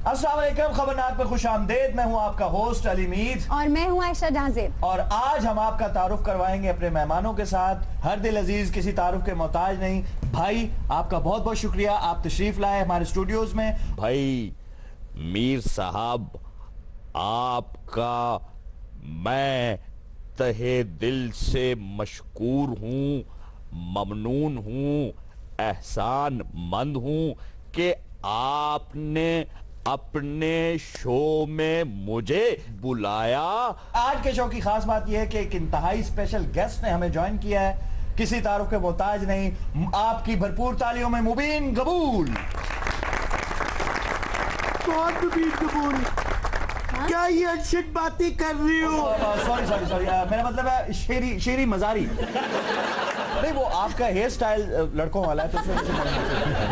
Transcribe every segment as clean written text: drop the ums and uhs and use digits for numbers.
अस्सलाम वालेकुम, खबरनाक में खुशामदीद। मैं हूं आपका होस्ट अली मीर और मैं हूं आयशा जहांजेब। और आज हम आपका तारुफ करवाएंगे अपने मेहमानों के साथ। हर दिल अजीज किसी तारुफ के मोहताज नहीं। भाई आपका बहुत बहुत शुक्रिया, आप तशरीफ लाए हमारे स्टूडियोज में। भाई मीर साहब, आपका मैं तहे दिल से मशकूर हूँ, ममनून हूँ, एहसान मंद हूँ कि आपने अपने शो में मुझे बुलाया। आज के शो की खास बात यह है कि एक इंतहाई स्पेशल गेस्ट ने हमें ज्वाइन किया है। किसी तारुफ के मोहताज नहीं, आपकी भरपूर तालियों में मुबीन कबूल। बहुत मुबीन कबूल। क्या ये अनशट बातें कर रही हो? सॉरी सॉरी सॉरी, मेरा मतलब है शेरी शेरी मजारी। नहीं, वो आपका हेयर स्टाइल लड़कों वाला है तो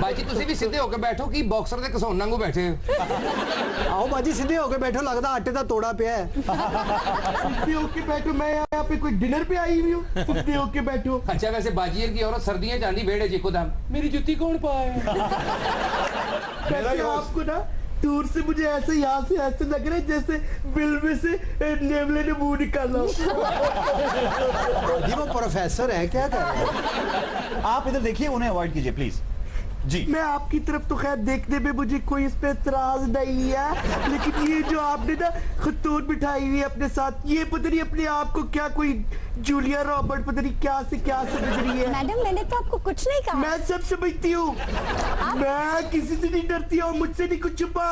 बाजी तुसी भी सीधे होके बैठो कि बॉक्सर दे घसौन वांगू बैठे आओ बाजी सीधे होके बैठो, लगता आटे का तोड़ा पे है। सीधे होके बैठो, मैं यहाँ पे कोई डिनर पे आई हुई हूँ। सीधे होके बैठो। अच्छा वैसे बाजी की औरत सर्दियां जानी भेड़े जी को दाम मेरी जुत्ती कौन पाए। वैसे आपको ना दूर से मुझे ऐसे यहाँ से ऐसे लग रहा है जैसे बिल में से नेवले ने मुंह निकाला। वो प्रोफेसर है क्या कर रहे हैं? आप इधर देखिए, उन्हें अवॉइड कीजिए प्लीज जी। मैं आपकी तरफ तो खैर देखने में मुझे कोई इस पे एतराज नहीं है, लेकिन ये जो आपने ना खतून बिठाई हुई है अपने साथ, ये पता नहीं अपने आप को क्या कोई जूलिया रॉबर्ट पता नहीं क्या से क्या समझ रही है। मैडम मैंने तो आपको कुछ नहीं कहा। मैं सब समझती हूँ, मैं किसी से नहीं डरती हूँ, मुझसे नहीं कुछ छुपा।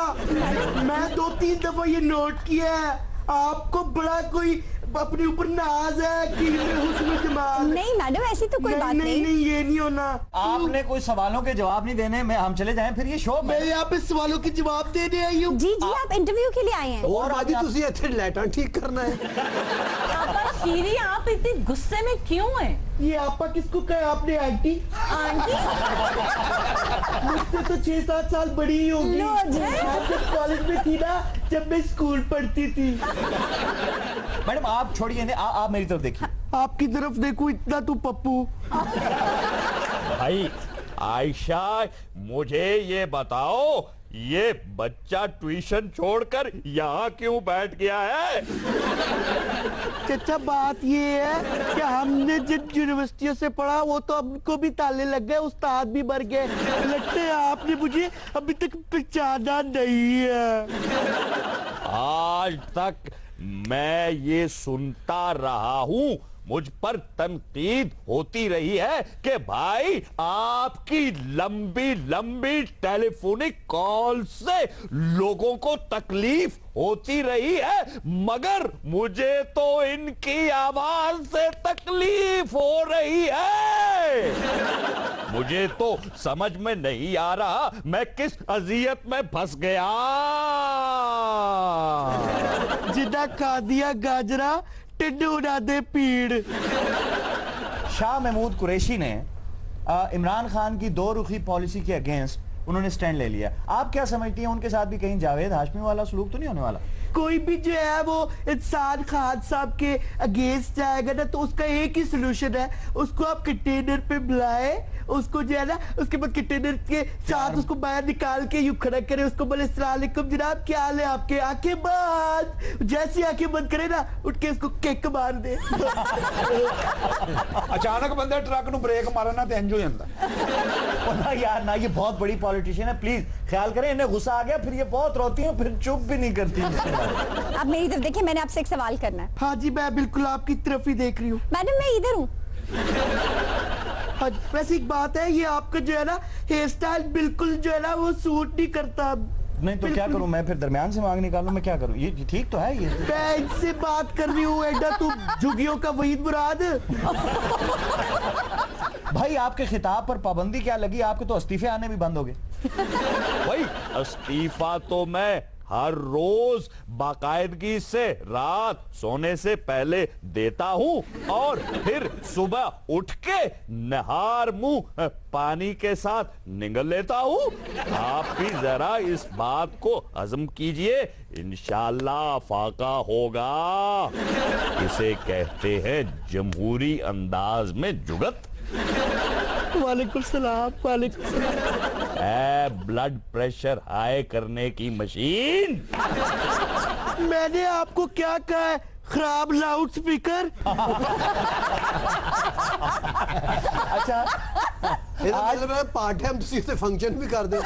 मैं 2-3 दफा ये नोट किया है, आपको बड़ा कोई अपने ऊपर नाज है कि हुस्न जमाल। नहीं मैडम ऐसी तो कोई बात नहीं। नहीं ये नहीं होना। आपने कोई सवालों के जवाब नहीं देने में हम चले जाएं फिर ये शो मैं यहाँ पे सवालों के जवाब देने आई हूँ। जी जी आप इंटरव्यू के लिए आए हैं। और बाजी तुसी इत्थे लैटां ठीक करना है। पापा शीरी आप इतने गुस्से में क्यों हैं? ये आपा किसको कहा आपने? आंटी आंटी मुझसे तो 6-7 साल बड़ी ही होगी। लो जी। मैं जब कॉलेज में थी ना, जब मैं स्कूल पढ़ती थी। मैडम आप छोड़िए, आप मेरी तरफ देखिए। आपकी तरफ देखूं इतना तू पप्पू। भाई आयशा, मुझे ये बताओ, ये बच्चा ट्यूशन छोड़कर यहाँ क्यों बैठ गया है? चाचा बात ये है कि हमने जिन यूनिवर्सिटियों से पढ़ा वो तो हमको भी ताले लग गए, उस्ताद भी मर गए। लगता है आपने मुझे अभी तक पहचाना नहीं है। आज तक मैं ये सुनता रहा हूं, मुझ पर तनकीद होती रही है कि भाई आपकी लंबी लंबी टेलीफोनिक कॉल से लोगों को तकलीफ होती रही है, मगर मुझे तो इनकी आवाज से तकलीफ हो रही है। मुझे तो समझ में नहीं आ रहा मैं किस अजियत में फंस गया। जिन्ना खा दिया गाजरा टिड्डू उड़ा दे पीड़। शाह महमूद कुरैशी ने इमरान खान की दो रुखी पॉलिसी के अगेंस्ट उन्होंने स्टैंड ले लिया। आप क्या समझती हैं, उनके साथ भी कहीं जावेद हाशमी वाला सलूक तो नहीं होने वाला? कोई भी जो है वो इंसान खान साहब के अगेंस्ट जाएगा ना, तो उसका एक ही सोल्यूशन है, उसको आप कंटेनर पे बुलाए, उसको जो है ना उसके बाद कंटेनर के साथ उसको बाहर निकाल के यूं खड़ा करे, उसको बोले अस्सलाम वालेकुम जनाब क्या हाल है आपके, आंखें बंद। जैसी आंखें बंद करे ना, उठ के उसको किक मार दे। अचानक बंदे ट्रक नु ब्रेक मारना तो इंज हो जाता। ना यार ना, ये बहुत बड़ी पॉलिटिशियन है, प्लीज ख्याल करें। इन्हें गुस्सा आ गया फिर ये बहुत रोती है, फिर चुप भी नहीं करती। आप मेरी तरफ देखिए, मैंने आपसे एक सवाल करना है। हाँ जी, मैं बिल्कुल आपकी तरफ ही देख रही हूँ। मैडम मैं इधर हूँ। हाँ, वैसे एक बात है, ये आपका जो है ना हेयर स्टाइल बिल्कुल जो है ना वो सूट नहीं करता। नहीं तो क्या करूं मैं, फिर दरमियान से मांग निकालूं? मैं क्या करूं? ये ठीक तो है ये। मैं इनसे बात कर रही हूँ, एडा तू झुगियों का वहीद मुराद। भाई आपके खिताब पर पाबंदी क्या लगी? आपके तो इस्तीफे आने भी बंद हो गए। भाई इस्तीफा तो मैं हर रोज बाकायदगी से रात सोने से पहले देता हूं और फिर सुबह उठ के नहार मुंह पानी के साथ निगल लेता हूं। आप भी जरा इस बात को हजम कीजिए, इंशाअल्लाह फाका होगा। इसे कहते हैं जमहूरी अंदाज में जुगत। वालेकुम सलाम। वालेकुम सलाम। है ब्लड प्रेशर हाई करने की मशीन। मैंने आपको क्या कहा है? खराब लाउड स्पीकर। अच्छा ਇਹ ਤਾਂ ਮਤਲਬ ਪਾਰਟ ਟਾਈਮ ਤੁਸੀਂ ਉੱਥੇ ਫੰਕਸ਼ਨ ਵੀ ਕਰਦੇ ਹੋ।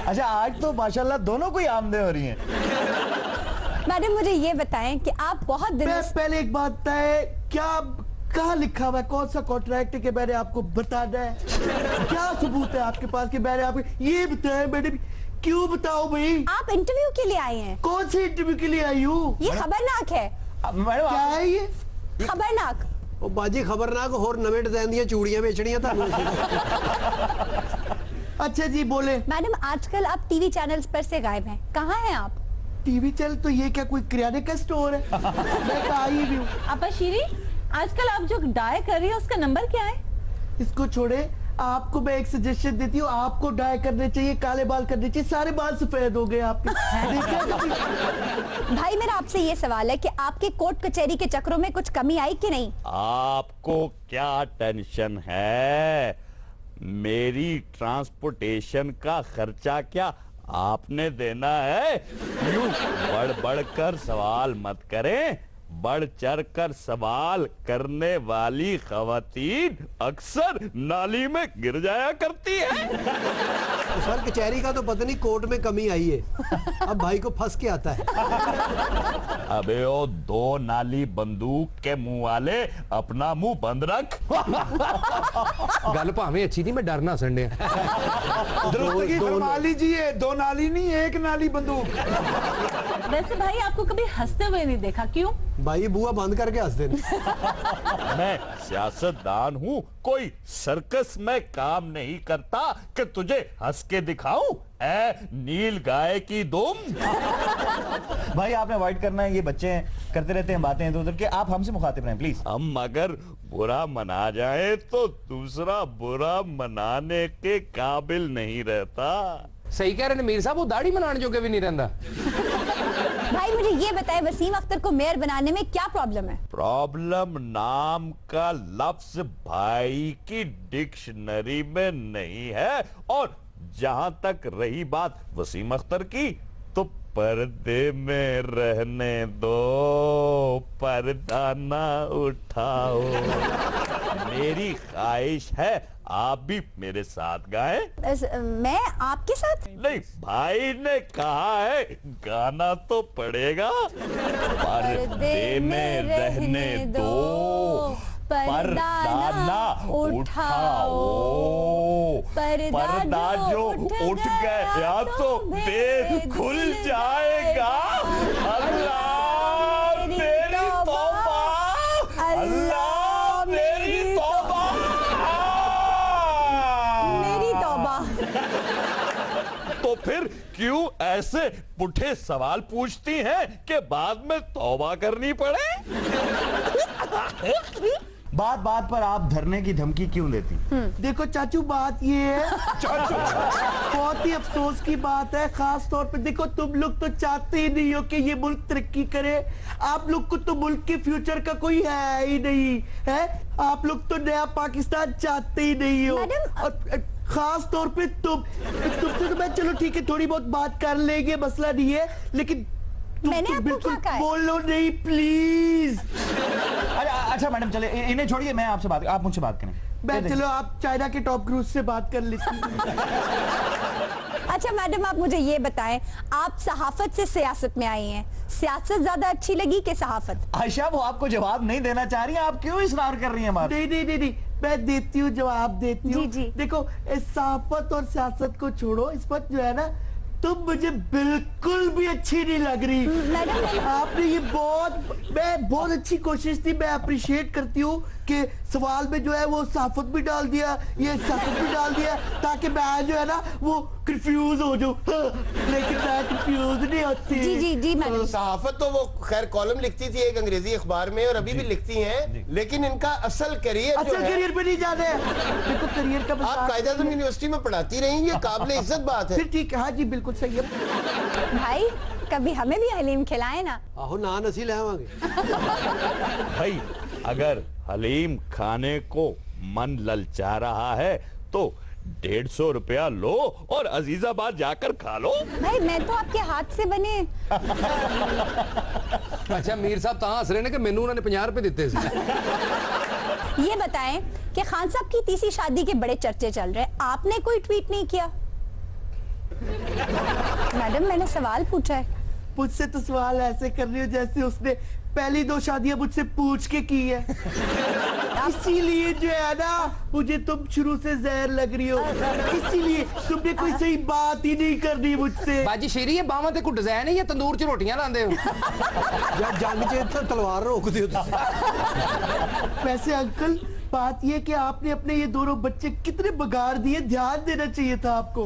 अच्छा, आज तो माशाल्लाह दोनों को ही आमदनी हो रही हैं। मैडम मुझे ये बताएं कि आप बहुत दिनों से पहले एक बात बताए, क्या कहाँ लिखा हुआ है, कौन सा कॉन्ट्रैक्ट के मैंने आपको बताना है? क्या सबूत है आपके पास कि मैंने आपको ये बताया? मैंने क्यों बताओ भाई? आप इंटरव्यू के लिए आए हैं। कौन से इंटरव्यू के लिए आई हूँ? ये खबरनाक है। मैडम क्या है ये? खबरनाक। ਉਹ ਬਾਜੀ ਖਬਰਨਾਕ ਹੋਰ ਨਵੇਂ ਡਿਜ਼ਾਈਨ ਦੀਆਂ ਚੂੜੀਆਂ ਵੇਚਣੀਆਂ ਤੁਹਾਨੂੰ। अच्छा जी बोले। मैडम आजकल आप टीवी चैनल्स पर से गायब हैं, कहाँ हैं आप? टीवी चैनल तो ये क्या कोई किराने का स्टोर है? मैं कहा ही भी हूँ। आपा शीरी, आजकल आप जो डाई कर रही है उसका नंबर क्या है? इसको छोड़े, आपको मैं एक सजेशन देती हूँ, आपको डाई करने चाहिए, काले बाल करने चाहिए, सारे बाल सफेद हो गए आपके। देखा कभी? भाई मेरा आपसे ये सवाल है कि आपके कोर्ट कचहरी के चक्रों में कुछ कमी आई कि नहीं? आपको क्या टेंशन है? मेरी ट्रांसपोर्टेशन का खर्चा क्या आपने देना है? यूं बढ़ बढ़ कर सवाल मत करें। बढ़ चढ़ कर सवाल करने वाली खवातीन अक्सर नाली में गिर जाया करती है। तो सर कचहरी का तो पता नहीं कोर्ट में कमी आई है, अब भाई को फंस के आता है। अबे ओ दो नाली बंदूक के मुंह वाले, अपना मुंह बंद रख। गल भावें अच्छी थी, मैं डरना संडे। दुरुस्तगी फरमा लीजिए, दो नाली नहीं एक नाली बंदूक। वैसे भाई आपको कभी हंसते हुए नहीं देखा, क्यों? भाई बुआ बंद करके हंस देने। मैं सियासतदान हूँ, कोई सर्कस में काम नहीं करता कि तुझे हंस के दिखाऊं। ऐ नील गाय की दुम। भाई आपने अवॉइड करना है, ये बच्चे हैं करते रहते हैं बातें इधर उधर के, आप हमसे मुखातिब रहें प्लीज। हम अगर बुरा मना जाए तो दूसरा बुरा मनाने के काबिल नहीं रहता। सही कह रहे हैं मीर साहब, वो दाढ़ी बनाने जोगे भी नहीं रहता। भाई मुझे ये बताएं, वसीम अख्तर को मेयर बनाने में क्या प्रॉब्लम है? प्रॉब्लम नाम का लफ्ज भाई की डिक्शनरी में नहीं है। और जहां तक रही बात वसीम अख्तर की, तो पर्दे में रहने दो, पर्दा ना उठाओ। मेरी ख्वाहिश है आप भी मेरे साथ गाएं। मैं आपके साथ? नहीं, भाई ने कहा है गाना तो पड़ेगा। पर्दे में रहने दो, पर्दा ना उठाओ। पर्दा जो उठ गया तो भेद खुल जाएगा। अल्लाह मेरी तौबा, अल्लाह मेरी तौबा। मेरी तौबा। तो फिर क्यों ऐसे पुठे सवाल पूछती हैं कि बाद में तौबा करनी पड़े? बात बात पर आप धरने की धमकी क्यों देती? देखो चाचू, बात ये है, बहुत ही अफसोस की बात है, खास तौर पे देखो तुम लोग तो चाहते ही नहीं हो कि ये मुल्क तरक्की करे। आप लोग को तो मुल्क के फ्यूचर का कोई है ही नहीं है। आप लोग तो नया पाकिस्तान चाहते ही नहीं हो। मैडम, और खास तौर पे तुमसे तो मैं चलो ठीक है, थोड़ी बहुत बात कर लेंगे, मसला नहीं है, लेकिन मैंने आपको बिल्कुल क्या कहा है? बोलो नहीं प्लीज। अच्छा मैडम चले, इन्हें छोड़िए, मैं आपसे बात, आप मुझसे बात करें। मैं चलो आप चाइना के टॉप क्रूज से बात कर लेती हूँ। अच्छा मैडम आप मुझे ये बताएं, आप सहाफत से सियासत में आई हैं, सियासत ज्यादा अच्छी लगी कि सहाफत? आयशा वो आपको जवाब नहीं देना चाह रही हैं, आप क्यों इसरार कर रही हैं बात? नहीं, मैं देती हूँ जवाब, देती हूँ। जी। देखो इस सहाफत और सियासत को छोड़ो, इस वक्त जो है ना, तुम मुझे बिल्कुल भी अच्छी नहीं लग रही। मैडम आपने ये बहुत अच्छी कोशिश थी, मैं अप्रिशिएट करती हूँ कि सवाल में जो है वो सहाफत भी डाल दिया, ये सियासत भी डाल दिया, ताकि मैं जो है ना वो कंफ्यूज हो जाऊं। लेकिन मैं कंफ्यूज नहीं होती। जी मैडम। सहाफत तो वो खैर कॉलम लिखती थी एक अंग्रेजी अखबार में, और अभी भी लिखती हैं, लेकिन इनका असल करियर जो है, करियर पे नहीं जाना है। देखो करियर का आप कायदा आज़म यूनिवर्सिटी में पढ़ाती रही, ये काबिल इज्जत बात है। फिर ठीक है, हाँ जी बिल्कुल सही है। भाई कभी हमें भी हलीम खिलाए ना। आहो नान असी लावांगे। भाई अगर हलीम खाने को मन ललचा रहा है तो 150 रुपया लो और अजीजाबाद जाकर खा लो। भाई मैं तो आपके हाथ से बने। अच्छा मीर साहब ਤਾਂ ਹੱਸ ਰਹੇ ਨੇ ਕਿ ਮੈਨੂੰ ਉਹਨਾਂ ਨੇ 50 रुपए ਦਿੱਤੇ ਸੀ। ये बताएं कि खान साहब की तीसरी शादी के बड़े चर्चे चल रहे हैं, आपने कोई ट्वीट नहीं किया? मैडम मैंने सवाल पूछा है। मुझसे तो सवाल ऐसे कर रही हो जैसे उसने पहली 2 शादियां मुझसे पूछ के की है। इसीलिए जो है ना मुझे तुम शुरू से जहर लग रही हो, इसीलिए तुमने कोई सही बात ही नहीं करनी मुझसे। ਬਾਜੀ ਸ਼ੇਰੀ ਇਹ ਬਾਹਾਂ ਤੇ ਕੋਈ ਡਿਜ਼ਾਈਨ ਹੈ ਜਾਂ ਤੰਦੂਰ 'ਚ ਰੋਟੀਆਂ ਲਾਉਂਦੇ ਹੋ? या जंग च तलवार रोक दी वैसे अंकल बात ये कि आपने अपने ये दोनों बच्चे कितने बगाड़ दिए, ध्यान देना चाहिए था आपको।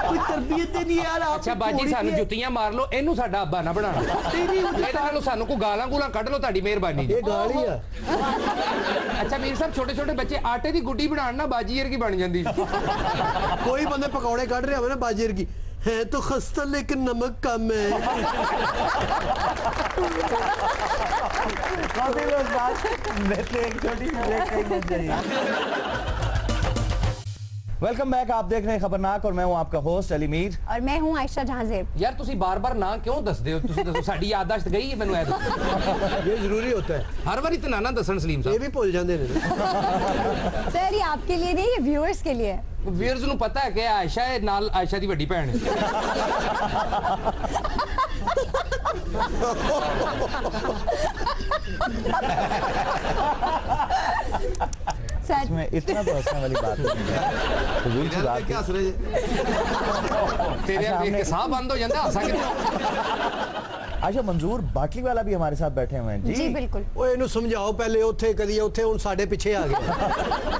कोई तरबियत नहीं यार आप। ਅੱਛਾ ਬਾਜੀ ਸਾਨੂੰ ਜੁੱਤੀਆਂ ਮਾਰ ਲਓ, ਇਹਨੂੰ ਸਾਡਾ ਅੱਬਾ ਨਾ ਬਣਾਣਾ। ਇਹਦੇ ਨਾਲੋਂ ਸਾਨੂੰ ਕੋਈ ਗਾਲਾਂ ਗੂਲਾਂ ਕੱਢ ਲਓ, ਤੁਹਾਡੀ ਮਿਹਰਬਾਨੀ। ये गाली है। ਅੱਛਾ ਮੀਰ ਸਾਹਿਬ ਛੋਟੇ ਛੋਟੇ ਬੱਚੇ ਆਟੇ ਦੀ ਗੁੱਡੀ ਬਣਾਉਣ ਨਾ ਬਾਜੀ ਵਰਗੀ ਬਣ ਜਾਂਦੀ। कोई बंदे पकौड़े काट रहे हो ना बाजीर की है तो खस्ता लेकिन नमक कम है। एक छोटी सी ब्रेक करनी चाहिए। वेलकम बैक, आप देख रहे हैं खबरनाक और मैं हूं आपका होस्ट अली मीर और मैं हूं आयशा जहांजेब। ਯਾਰ ਤੁਸੀਂ ਬਾਰ-ਬਾਰ ਨਾ ਕਿਉਂ ਦੱਸਦੇ ਹੋ? ਤੁਸੀਂ ਦੱਸੋ ਸਾਡੀ ਯਾਦਦਾਸ਼ਤ ਗਈ ਹੈ ਮੈਨੂੰ ਇਹ ਦੱਸੋ। ये जरूरी होता है, ਹਰ ਵਾਰੀ ਤਾਂ ਨਾ ਦੱਸਣ ਸਲੀਮ ये ਸਾਹਿਬ। भी भूल जाते हैं। सर ये आपके लिए नहीं, ये व्यूअर्स के लिए है। ਵੀਰਜ਼ ਨੂੰ ਪਤਾ ਹੈ ਕਿ ਆਇਸ਼ਾ ਹੈ, ਨਾਲ ਆਇਸ਼ਾ ਦੀ ਵੱਡੀ ਭੈਣ ਹੈ। सर इसमें इतना तो हंसने वाली बात नहीं है। फजूल सी बात है। ਤੇਰੇ अच्छा, ਦੇਖ ਕੇ हमने- ਸਾਹ ਬੰਦ ਹੋ ਜਾਂਦਾ, ਹੱਸਾਂ ਕਿੱਥੋਂ? अच्छा मंजूर बाटली वाला भी हमारे साथ बैठे हुए हैं जी बिल्कुल। ओए इन्हू समझाओ पहले, उत्थे कदी उत्थे हुण साडे पिछे आ गया।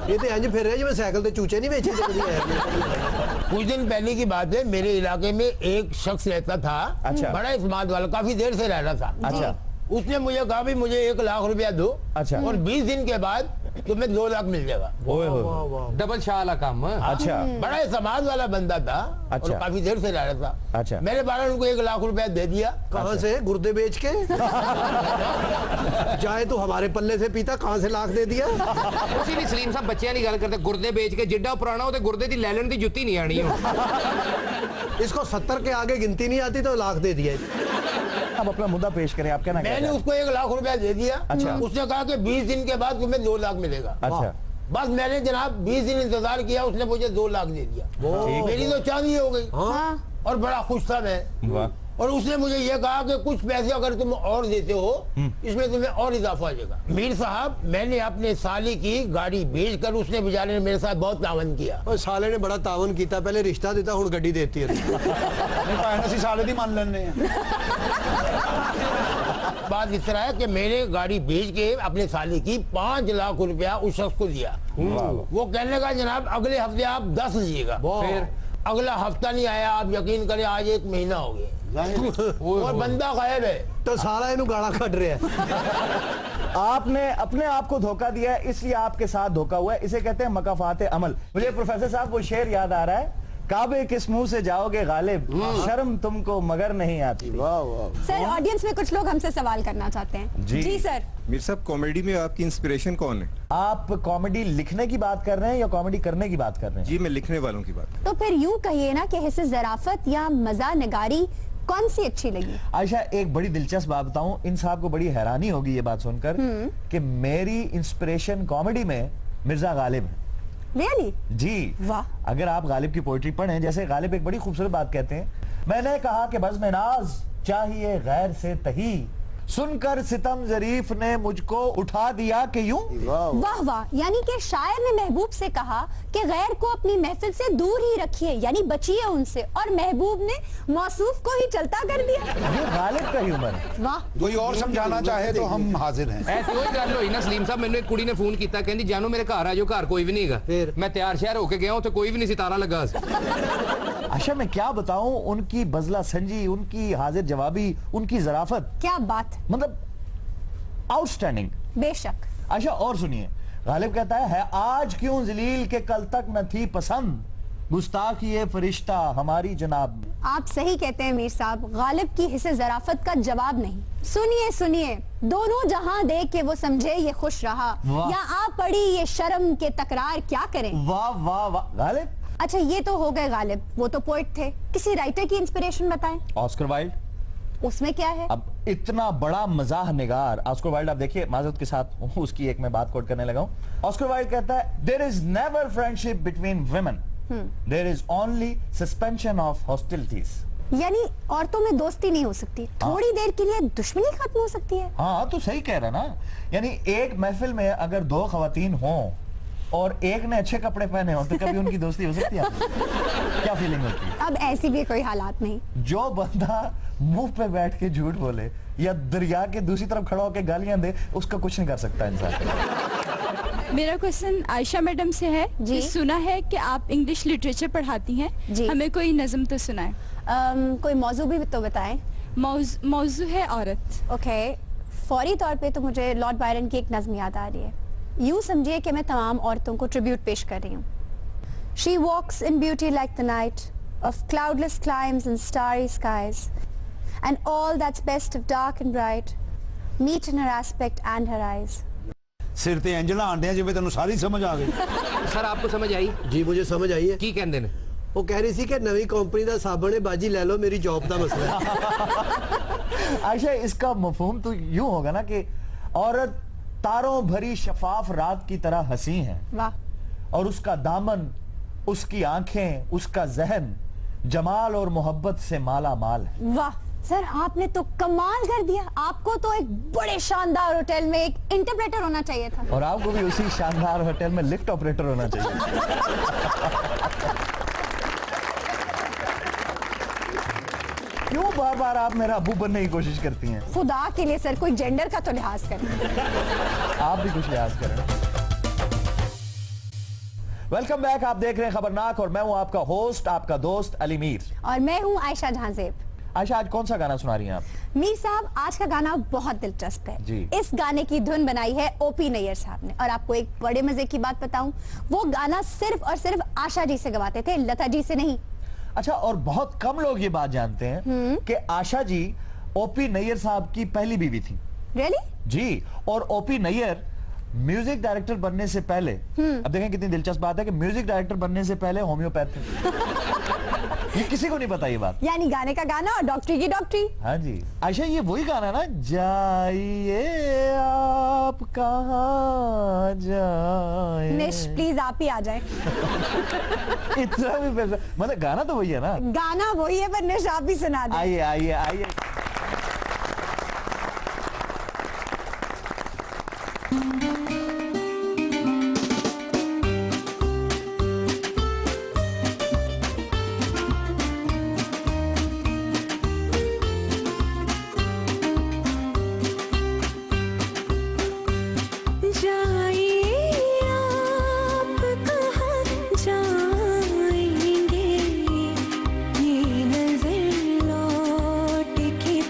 ये तो इंज फिर रहे जिवें साइकिल ते चूचे नहीं बेचे ते कदी। कुछ दिन पहले की बात है, मेरे इलाके में एक शख्स रहता था। अच्छा। बड़ा इस्मात वाला, काफी देर से रह रहा था। अच्छा। उसने मुझे कहा भी मुझे 1 लाख रुपया दो। अच्छा। और 20 दिन के बाद तुम्हें 2 लाख मिल जाएगा। ओए होए। वाह वाह। डबल शाह वाला काम। अच्छा बड़ा समाज वाला बंदा था। अच्छा। और काफी देर से रह रहा था। अच्छा। मैंने बारह उनको 1 लाख रुपया दे दिया। कहाँ से? गुर्दे बेच के। चाहे तो हमारे पल्ले से पीता, कहाँ से लाख दे दिया? ਤੁਸੀਂ ਵੀ ਸਲੀਮ ਸਾਹਿਬ ਬੱਚਿਆਂ ਦੀ ਗੱਲ ਕਰਦੇ, ਗੁਰਦੇ ਵੇਚ ਕੇ ਜਿੱਡਾ ਪੁਰਾਣਾ ਉਹਦੇ ਗੁਰਦੇ ਦੀ ਲੈ ਲੈਣ ਦੀ ਜੁੱਤੀ ਨਹੀਂ ਆਣੀ ਹੁਣ। इसको 70 के आगे गिनती नहीं आती तो लाख दे दिया। अब अपना मुद्दा पेश करें, आप कहना क्या मैंने चाह रहे उसको 1 लाख रुपया दे दिया। अच्छा। उसने कहा कि 20 दिन के बाद तुम्हें 2 लाख मिलेगा। हैं? अच्छा बस मैंने जनाब 20 दिन इंतजार किया, उसने मुझे 2 लाख दे दिया। ठीक। मेरी तो चांदी हो गई। हाँ और बड़ा खुश था मैं। वाह। और उसने मुझे ये कहा कि कुछ पैसे अगर तुम और देते हो इसमें तुम्हें और इजाफा हो जाएगा। मीर साहब, मैंने अपने साली की गाड़ी बेचकर, उसने बेचारे ने मेरे साथ बहुत तावन किया। और साले ने बड़ा तावन किया, पहले रिश्ता देता हुण गड्डी देती है। नहीं पाए ना सी साले दी मान लेने हैं। बात इस तरह है कि मैंने गाड़ी बेच के अपने साली की 5 लाख रुपया उस शख्स को दिया। वो कहने का जनाब अगले हफ्ते आप 10 लीजिएगा। फिर अगला हफ्ता नहीं आया, आप यकीन करें आज 1 महीना हो गया और बंदा गायब है। तो साला इन्हू गाला कट रहा है। आपने अपने आप को धोखा दिया है, इसलिए आपके साथ धोखा हुआ है। इसे कहते हैं मकाफात अमल। मुझे प्रोफेसर साहब वो शेर याद आ रहा है, काबे किस मुंह से जाओगे गालिब, शर्म तुमको मगर नहीं आती। वाह वाह। सर ऑडियंस में कुछ लोग हमसे सवाल करना चाहते हैं। जी। जी सर। मीर साहब, कॉमेडी में आपकी इंस्पिरेशन कौन है? आप कॉमेडी लिखने की बात कर रहे हैं या कॉमेडी करने की बात कर रहे हैं? जी, मैं लिखने वालों की बात। तो फिर यूं कहिए ना कि हिस्से ज़राफत या मजा नगारी कौन सी अच्छी लगी? आयशा, एक बड़ी दिलचस्प बात बताऊं, इन साहब को बड़ी हैरानी होगी ये बात सुनकर कि मेरी इंस्पिरेशन कॉमेडी में मिर्जा गालिब है। रियली? जी। वाह। अगर आप गालिब की पोइट्री पढ़ें, जैसे गालिब एक बड़ी खूबसूरत बात कहते हैं, मैंने कहा कि बज़्म नाज चाहिए गैर से तही, सुनकर सितम जरीफ ने मुझको उठा दिया कि यूं। वाह वाह। यानी कि शायर ने महबूब से कहा कि गैर को अपनी महफिल से दूर ही रखिए, यानी बचिए उनसे, और महबूब ने मौसूफ को ही चलता कर दिया। ये गालिब का ह्यूमर है। वाह। कोई और समझाना चाहे तो हम हाजिर हैं। ਐ ਤੇ ਉਹੀ ਗੱਲ ਹੋਈ ਨਾ ਸਲੀਮ ਸਾਹਿਬ, ਮੈਨੂੰ ਇੱਕ ਕੁੜੀ ਨੇ ਫੋਨ ਕੀਤਾ, ਕਹਿੰਦੀ ਜਾਨੋ ਮੇਰੇ ਘਰ ਆ ਜਾਓ, ਘਰ ਕੋਈ ਵੀ ਨਹੀਂ ਹੈਗਾ। ਫਿਰ? ਮੈਂ ਤਿਆਰ ਸ਼ਹਿਰ ਹੋ ਕੇ ਗਿਆ, ਉੱਥੇ ਕੋਈ ਵੀ ਨਹੀਂ ਸੀ, ਤਾਲਾ ਲੱਗਾ ਸੀ। आशा, मैं क्या बताऊं, उनकी बजला संजी, उनकी हाजिर जवाबी, उनकी जराफत, क्या बात। मतलब आउटस्टैंडिंग। बेशक। अच्छा, और सुनिए, गालिब कहता है आज क्यों जलील के कल तक न थी पसंद, गुस्ताख ये फरिश्ता हमारी जनाब में। आप सही कहते हैं मीर साहब, गालिब की हिस्से जराफत का जवाब नहीं। सुनिए सुनिए, दोनों जहां देख के वो समझे ये खुश रहा, वाह। या आप पड़ी ये शर्म के तकरार क्या करें। वाह वाह वाह। गालिब? अच्छा ये तो हो गए गालिब, वो तो पोइट थे। किसी राइटर की इंस्पिरेशन बताएं। Oscar Wilde. उसमें क्या है? अब इतना बड़ा मजाह निगार ऑस्कर वाइल्ड, आप देखिए माजरत के साथ उसकी एक मैं बात कोट करने लगा हूं। ऑस्कर वाइल्ड कहता है, there is never friendship between women, there is only suspension of hostilities. यानी औरतों में दोस्ती नहीं हो सकती, थोड़ी देर के लिए दुश्मनी खत्म हो सकती है। हाँ तो सही कह रहा ना, यानी एक महफिल में अगर दो खवातीन हों और एक ने अच्छे कपड़े पहने हो तो कभी उनकी दोस्ती हो सकती है? क्या फीलिंग होती है? अब ऐसी भी कोई हालात नहीं। जो बंदा मुंह पे बैठ के झूठ बोले या दरिया के दूसरी तरफ खड़ा होकर गालियां दे, उसका कुछ नहीं कर सकता इंसान। मेरा क्वेश्चन आयशा मैडम से है जी। कि सुना है कि आप इंग्लिश लिटरेचर पढ़ाती हैं, जी। हमें कोई नज़म तो सुनाए। कोई मौजू भी तो बताएं। मौजू है औरत। ओके, फौरी तौर पे तो मुझे लॉर्ड बायरन की एक नज्म याद आ रही है। यूं समझिए कि मैं तमाम औरतों को ट्रिब्यूट पेश कर रही हूँ। She walks in beauty like the night of cloudless climes and starry skies, and all that's best of dark and bright meet in her aspect and her eyes. सिर ते इंज लांडे जिਵੇਂ ਤੈਨੂੰ ਸਾਰੀ समझ आ गई। सर आपको समझ आई? जी मुझे समझ आई है। की कहते ने? वो कह रही थी कि नवी कंपनी का साबण है, बाजी ले लो, मेरी जॉब का मसला है। आयशा, इसका मफहूम तो यूं होगा ना कि औरत तारों भरी शफाफ रात की तरह हंसी है, वाह। और उसका दामन, उसकी आंखें, उसका जहन जमाल और मोहब्बत से माला माल है। वाह सर, आपने तो कमाल कर दिया। आपको तो एक बड़े शानदार होटल में एक इंटरप्रेटर होना चाहिए था। और आपको भी उसी शानदार होटल में लिफ्ट ऑपरेटर होना चाहिए। क्यों बार बार आप मेरा अबू बनने की कोशिश करती हैं? खुदा के लिए सर, कोई जेंडर का तो लिहाज करें। आप भी कुछ लिहाज करें। वेलकम बैक, आप देख रहे हैं खबरनाक और मैं हूं आपका होस्ट, आपका दोस्त अली मीर। और मैं हूँ आयशा जहांजेब। आयशा, आज कौन सा गाना सुना रही हैं आप? मीर साहब, आज का गाना बहुत दिलचस्प है जी। इस गाने की धुन बनाई है ओपी नैयर साहब ने। और आपको एक बड़े मजे की बात बताऊं, वो गाना सिर्फ और सिर्फ आशा जी से गवाते थे, लता जी से नहीं। अच्छा, और बहुत कम लोग ये बात जानते हैं कि आशा जी ओपी नैयर साहब की पहली बीवी थी। रियली? जी, और ओपी नैयर म्यूजिक डायरेक्टर बनने से पहले, अब देखें कितनी दिलचस्प बात है कि म्यूजिक डायरेक्टर बनने से पहले होम्योपैथ थे। ये किसी को नहीं पता ये बात। यानी गाने का गाना और डॉक्टरी की डॉक्टरी। हाँ जी। आयशा, ये वही गाना ना, जाइए आप कहाँ जाए। निश प्लीज आप ही आ जाए। इतना भी पैसा, मतलब गाना तो वही है ना? गाना वही है पर निश आप ही सुना दे। आइए आइए आइए। जाएंगे ये नजर लौट के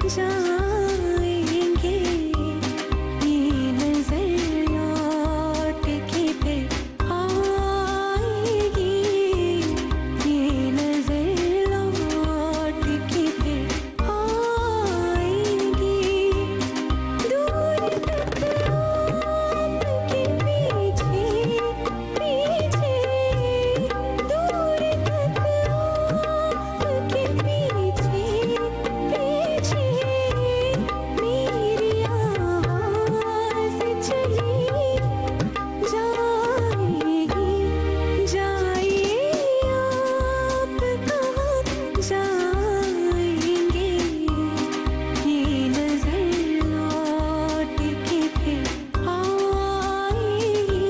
जाएंगे ये नजर लौट के फिर आएगी ये नजर लौट के फिर आएगी दूर तक आपके पीछे पीछे दूर तक आपके पीछे पीछे मेरी आवाज़ चली जाएगी जाइए आप कहाँ जाएंगे ये नजर लौट के फिर आएगी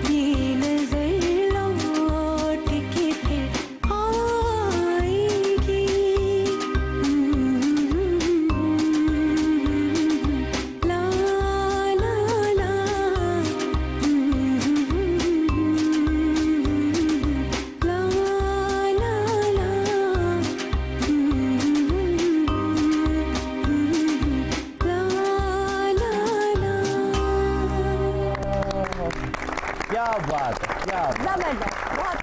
ये नजर लौट के फिर आएगी ला ला ला ला ला क्या बात है, क्या बात। जबरदस्त, बहुत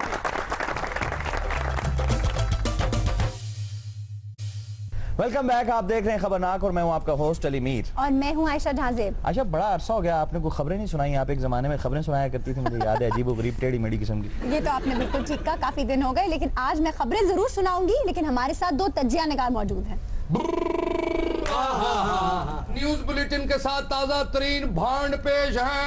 वेलकम बैक। आप देख रहे हैं खबरनाक और मैं हूं आपका होस्ट अली मीर। और मैं हूँ आयशा ढांजेब। अच्छा, बड़ा अरसा हो गया आपने कोई खबरें नहीं सुनाई। आप एक जमाने में खबरें सुनाया करती थी, मुझे याद है, अजीब गरीब टेढ़ी मेढ़ी किस्म की। ये तो आपने बिल्कुल ठीक कहा, काफी दिन हो गए, लेकिन आज मैं खबरें जरूर सुनाऊंगी, लेकिन हमारे साथ दो तजिया निगार मौजूद हैं। न्यूज बुलेटिन के साथ ताजा तरीन भांड पेश है।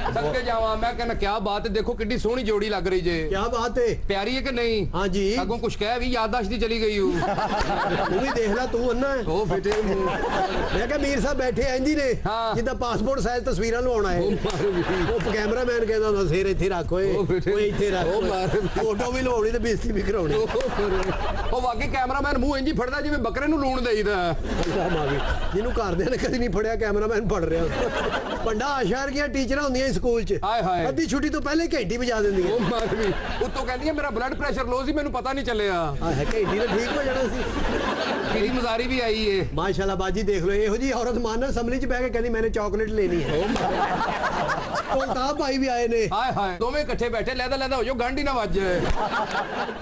सदके जावा, मैं कहना क्या बात है, देखो कितनी सोहनी जोड़ी लग रही जे। क्या बात है, प्यारी है कि नहीं? हाँ जी। अगों कुछ कह भी याददाश्त ही चली गई हूँ। तू भी देख ला, तू अन्ना है। ओ बेटे मैं कहा मीर साहब बैठे हैं जी ने हाँ। जिद्दां पासपोर्ट साइज तस्वीरां लवाउणा है। ਉਹ ਕੈਮਰਾਮੈਨ ਕਹਿੰਦਾ ਹੁੰਦਾ ਸਿਰ ਇੱਥੇ ਰੱਖ ਓਏ ਓਏ ਇੱਥੇ ਰੱਖ ਫੋਟੋ ਵੀ ਲਵਾਉਣੀ ਤੇ ਬੇਇੱਜ਼ਤੀ ਵੀ ਕਰਾਉਣੀ। ਉਹ ਵਾਕਈ ਕੈਮਰਾਮੈਨ ਮੂੰਹ ਇੰਜ ਹੀ ਫੜਦਾ ਜਿਵੇਂ ਬੱਕਰੇ ਨੂੰ ਲੂਣ ਦੇਈਦਾ। ਜਿਹਨੂੰ ਘਰਦਿਆਂ ਨੇ ਕਦੀ ਨਹੀਂ ਫੜਿਆ ਕੈਮਰਾਮੈਨ ਫੜ ਰਿਹਾ। ਪੰਡਾ ਆਸ਼ਾ ਵਰਗੀਆਂ ਟੀਚਰਾਂ ਹੁੰਦੀਆਂ ਸਕੂਲ 'ਚ, ਹਾਏ ਹਾਏ। ਅੱਧੀ ਛੁੱਟੀ ਤੋਂ ਪਹਿਲੇ ਘੰਟੀ ਵਜਾ ਦਿੰਦੀਆਂ। ਉਹ ਮਾਰਵੀ ਉੱਤੋਂ ਕਹਿੰਦੀ ਮੇਰਾ ਬਲੱਡ ਪ੍ਰੈਸ਼ਰ ਲੋ ਸੀ, ਮੈਨੂੰ ਪਤਾ ਨਹੀਂ ਚੱਲਿਆ। ਆਹ ਘੰਟੀ ਤਾਂ ਠੀਕ ਹੋ ਜਾਣਾ ਸੀ। ਕਿਹੜੀ ਮਜ਼ਾਰੀ ਵੀ ਆਈ ਏ। ਮਾਸ਼ਾਅੱਲਾ ਬਾਜੀ ਦੇਖ ਲਓ, ਇਹੋ ਜੀ ਔਰਤ ਮਾਨਰ ਅਸੈਂਬਲੀ 'ਚ ਬਹਿ ਕੇ ਕਹਿੰਦੀ ਮੈਨੇ ਚਾਕਲੇਟ ਲੈਣੀ ਹੈ। ਉਹ ਤਾਂ ਭਾਈ ਵੀ ਆਏ ਨੇ। ਹਾਏ ਹਾਏ, ਦੋਵੇਂ ਇਕੱਠੇ ਬੈਠੇ ਲੈਦਾ ਲੈਦਾ ਹੋ ਜਾਓ, ਗੰਢ ਹੀ ਨਾ ਵੱਜ।